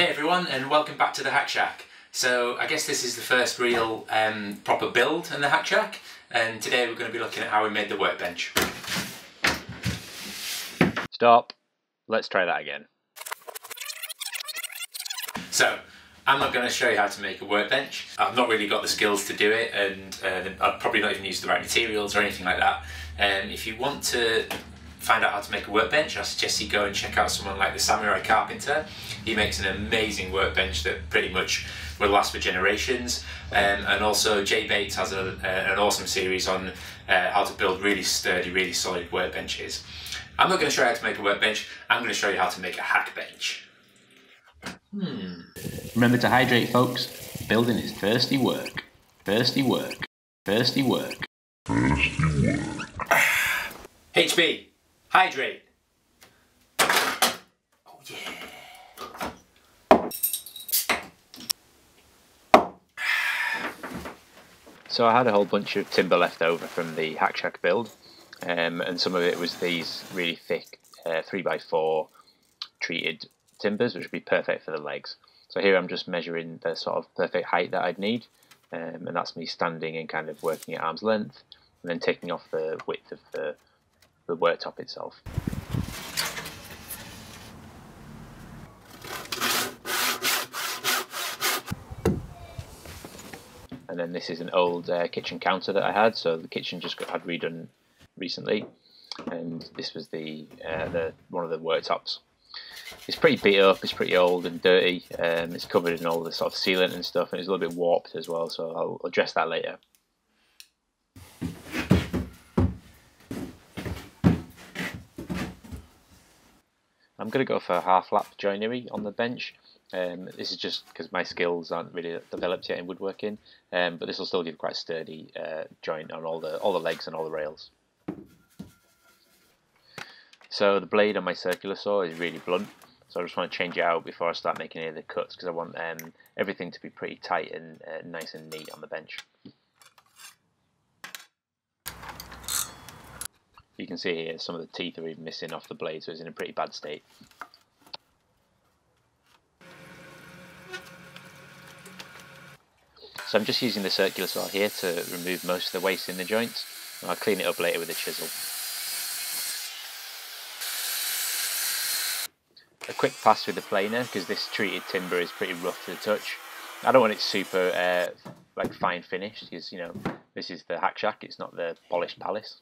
Hey everyone, and welcome back to the Hack Shack. So I guess this is the first real proper build in the Hack Shack, and today we're going to be looking at how we made the workbench. Stop. Let's try that again. So I'm not going to show you how to make a workbench. I've not really got the skills to do it, and I've probably not even used the right materials or anything like that. If you want to find out how to make a workbench, I suggest you go and check out someone like the Samurai Carpenter. He makes an amazing workbench that pretty much will last for generations. And also Jay Bates has an awesome series on how to build really sturdy, really solid workbenches. I'm not going to show you how to make a workbench, I'm going to show you how to make a hack bench. Remember to hydrate, folks. Building is thirsty work. Thirsty work. Thirsty work. Thirsty work. HB, hydrate. Oh yeah. So I had a whole bunch of timber left over from the Hack Shack build, and some of it was these really thick 3x4 treated timbers, which would be perfect for the legs. So here I'm just measuring the sort of perfect height that I'd need, and that's me standing and kind of working at arm's length, and then taking off the width of the worktop itself. And then this is an old kitchen counter that I had, so the kitchen just had redone recently, and this was the one of the worktops. It's pretty beat up, it's pretty old and dirty, it's covered in all the sort of sealant and stuff, and it's a little bit warped as well, so I'll address that later. I'm going to go for half lap joinery on the bench. This is just because my skills aren't really developed yet in woodworking, but this will still give quite a sturdy joint on all the legs and all the rails. So the blade on my circular saw is really blunt, so I just want to change it out before I start making any of the cuts, because I want everything to be pretty tight and nice and neat on the bench. You can see here some of the teeth are even missing off the blade, so it's in a pretty bad state. So I'm just using the circular saw here to remove most of the waste in the joints, and I'll clean it up later with a chisel. A quick pass with the planer, because this treated timber is pretty rough to the touch. I don't want it super like fine finished, because this is the Hack Shack, it's not the polished palace.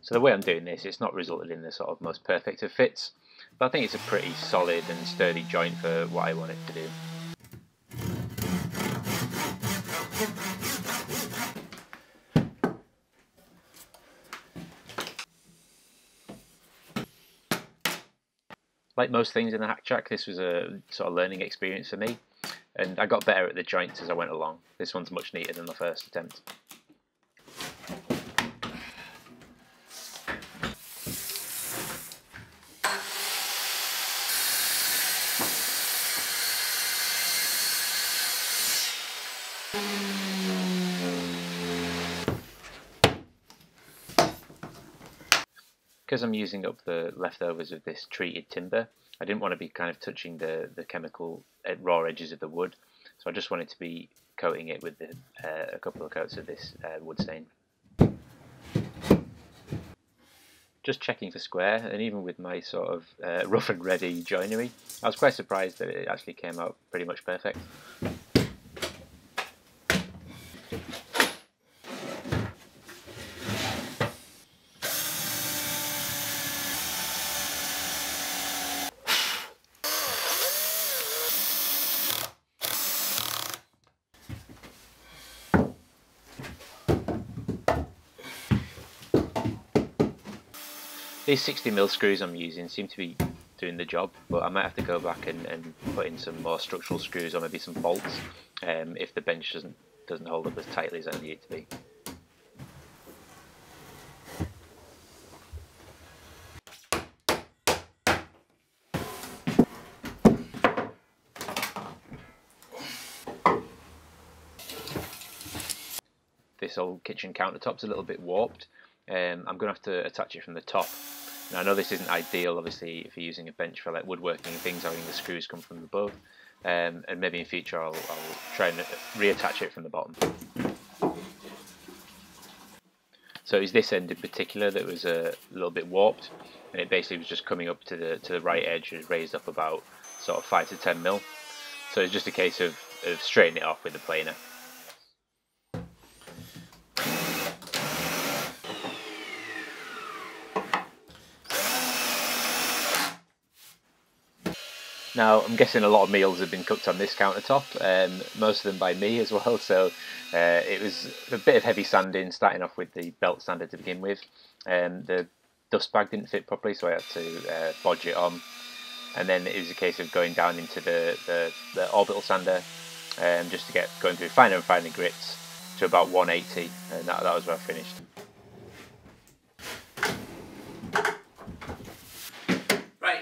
So the way I'm doing this, it's not resulted in the sort of most perfect of fits, but I think it's a pretty solid and sturdy joint for what I want it to do. Like most things in the Hack Shack, this was a sort of learning experience for me, and I got better at the joints as I went along. This one's much neater than the first attempt. Because I'm using up the leftovers of this treated timber, I didn't want to be kind of touching the chemical raw edges of the wood, so I just wanted to be coating it with a couple of coats of this wood stain. Just checking for square, and even with my sort of rough and ready joinery, I was quite surprised that it actually came out pretty much perfect. These 60mm screws I'm using seem to be doing the job, but I might have to go back and put in some more structural screws or maybe some bolts if the bench doesn't hold up as tightly as I need it to be. This old kitchen countertop's a little bit warped, I'm going to have to attach it from the top. Now I know this isn't ideal, obviously, if you're using a bench for like woodworking and things, having the screws come from above, and maybe in future I'll try and reattach it from the bottom. So it was this end in particular that was a little bit warped, and it basically was just coming up to the right edge. It was raised up about sort of 5 to 10 mil. So it's just a case of straightening it off with the planer. Now, I'm guessing a lot of meals have been cooked on this countertop, most of them by me as well, so it was a bit of heavy sanding, starting off with the belt sander to begin with. The dust bag didn't fit properly, so I had to bodge it on, and then it was a case of going down into the orbital sander just to get going through finer and finer grits to about 180, and that was where I finished.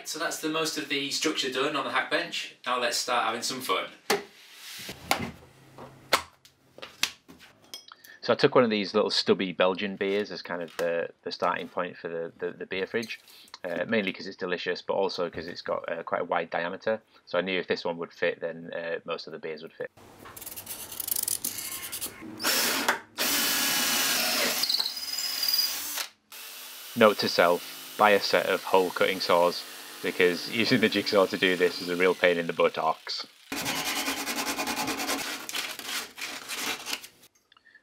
So that's the most of the structure done on the hack bench. Now let's start having some fun. So I took one of these little stubby Belgian beers as kind of the starting point for the beer fridge, mainly because it's delicious, but also because it's got quite a wide diameter. So I knew if this one would fit, then most of the beers would fit. Note to self, buy a set of hole cutting saws, because using the jigsaw to do this is a real pain in the buttocks.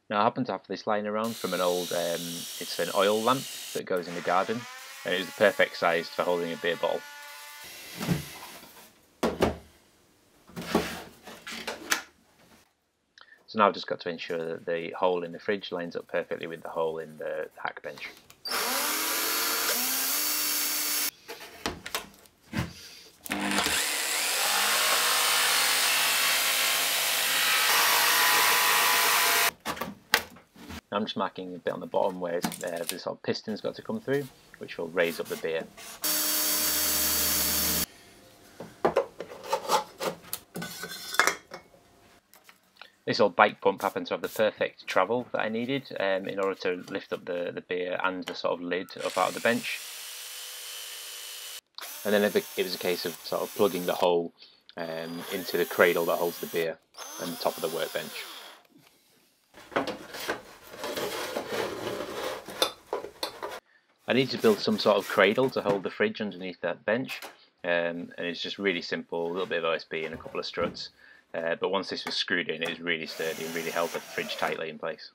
Now I happen to have this lying around from an old, it's an oil lamp that goes in the garden, and it was the perfect size for holding a beer bottle. So now I've just got to ensure that the hole in the fridge lines up perfectly with the hole in the hack bench. I'm just marking a bit on the bottom where the sort of piston's got to come through, which will raise up the beer. This old bike pump happened to have the perfect travel that I needed in order to lift up the beer and the sort of lid up out of the bench. And then it was a case of sort of plugging the hole into the cradle that holds the beer and the top of the workbench. I need to build some sort of cradle to hold the fridge underneath that bench, and it's just really simple, a little bit of OSB and a couple of struts, but once this was screwed in, it was really sturdy and really held the fridge tightly in place.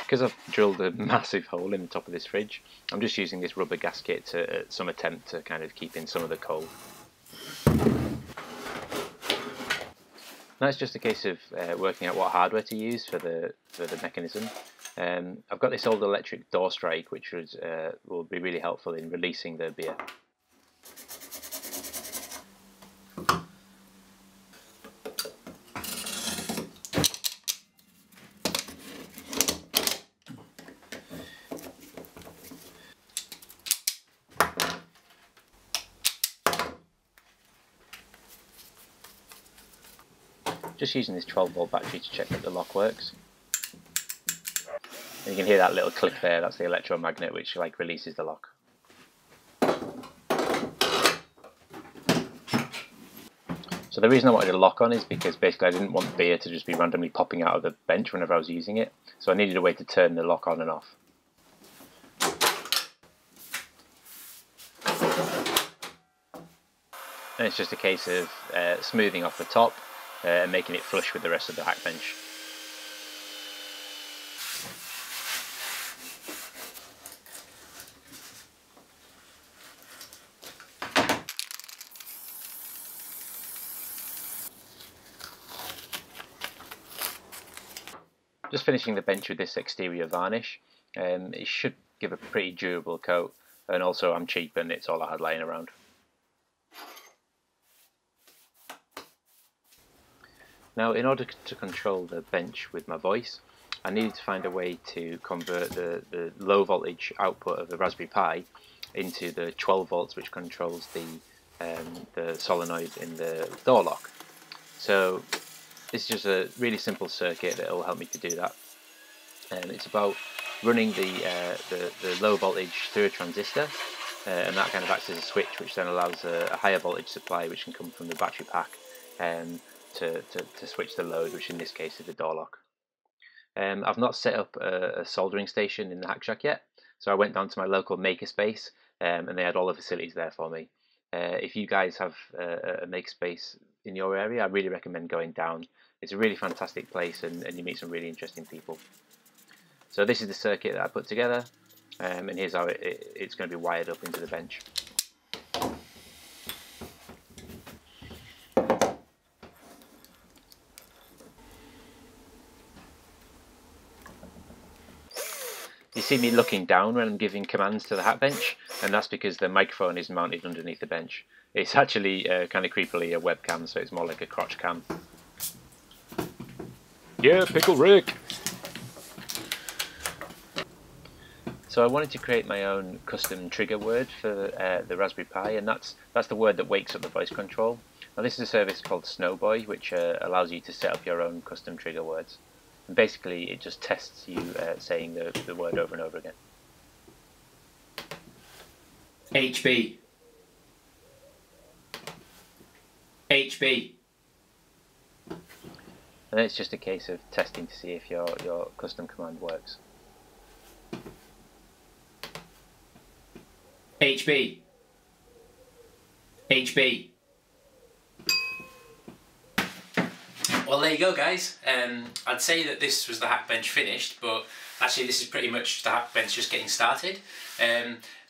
Because I've drilled a massive hole in the top of this fridge, I'm just using this rubber gasket to some attempt to kind of keep in some of the cold. Now it's just a case of working out what hardware to use for the mechanism. I've got this old electric door strike, which will be really helpful in releasing the beer. Just using this 12-volt battery to check that the lock works. And you can hear that little click there, that's the electromagnet which like releases the lock. So the reason I wanted a lock on is because basically I didn't want beer to just be randomly popping out of the bench whenever I was using it, so I needed a way to turn the lock on and off. And it's just a case of smoothing off the top and making it flush with the rest of the hack bench. Just finishing the bench with this exterior varnish. It should give a pretty durable coat, and also I'm cheap and it's all I had lying around. Now, in order to control the bench with my voice, I needed to find a way to convert the low voltage output of the Raspberry Pi into the 12 volts which controls the solenoid in the door lock. So this is just a really simple circuit that will help me to do that. It's about running the low voltage through a transistor, and that kind of acts as a switch, which then allows a higher voltage supply which can come from the battery pack to switch the load, which in this case is the door lock. I've not set up a soldering station in the Hack Shack yet, so I went down to my local makerspace, and they had all the facilities there for me. If you guys have a makerspace in your area, I really recommend going down. It's a really fantastic place, and you meet some really interesting people. So this is the circuit that I put together, and here's how it's going to be wired up into the bench. You see me looking down when I'm giving commands to the Hack Bench, and that's because the microphone is mounted underneath the bench. It's actually kind of creepily a webcam, so it's more like a crotch cam. Yeah, Pickle Rick! So I wanted to create my own custom trigger word for the Raspberry Pi, and that's the word that wakes up the voice control. Now this is a service called Snowboy, which allows you to set up your own custom trigger words. And basically it just tests you saying the word over and over again. HB. HB. And then it's just a case of testing to see if your custom command works. HB. HB. Well, there you go, guys. I'd say that this was the Hack Bench finished, but actually this is pretty much the Hack Bench just getting started.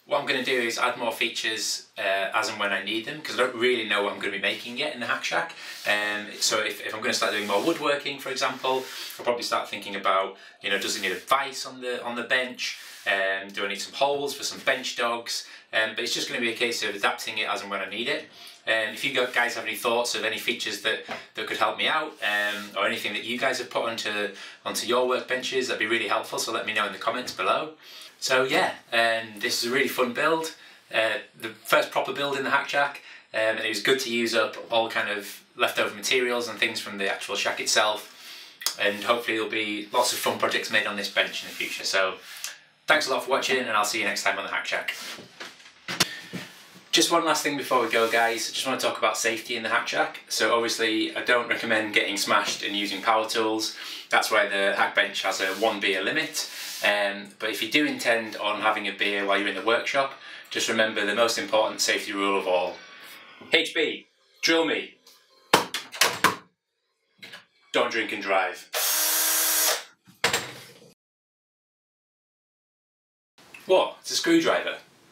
What I'm going to do is add more features as and when I need them, because I don't really know what I'm going to be making yet in the Hack Shack. So if I'm going to start doing more woodworking, for example, I'll probably start thinking about, you know, does it need a vise on the bench? Do I need some holes for some bench dogs? But it's just going to be a case of adapting it as and when I need it. If you guys have any thoughts of any features that could help me out, or anything that you guys have put onto your workbenches, that'd be really helpful, so let me know in the comments below. So yeah, this is a really fun build, the first proper build in the Hack Shack, and it was good to use up all kind of leftover materials and things from the actual shack itself, and hopefully there'll be lots of fun projects made on this bench in the future. So thanks a lot for watching, and I'll see you next time on the Hack Shack. Just one last thing before we go, guys. I just want to talk about safety in the Hack Shack. So obviously I don't recommend getting smashed and using power tools. That's why the Hack Bench has a 1 beer limit. But if you do intend on having a beer while you're in the workshop, just remember the most important safety rule of all. HB, drill me. Don't drink and drive. What? It's a screwdriver.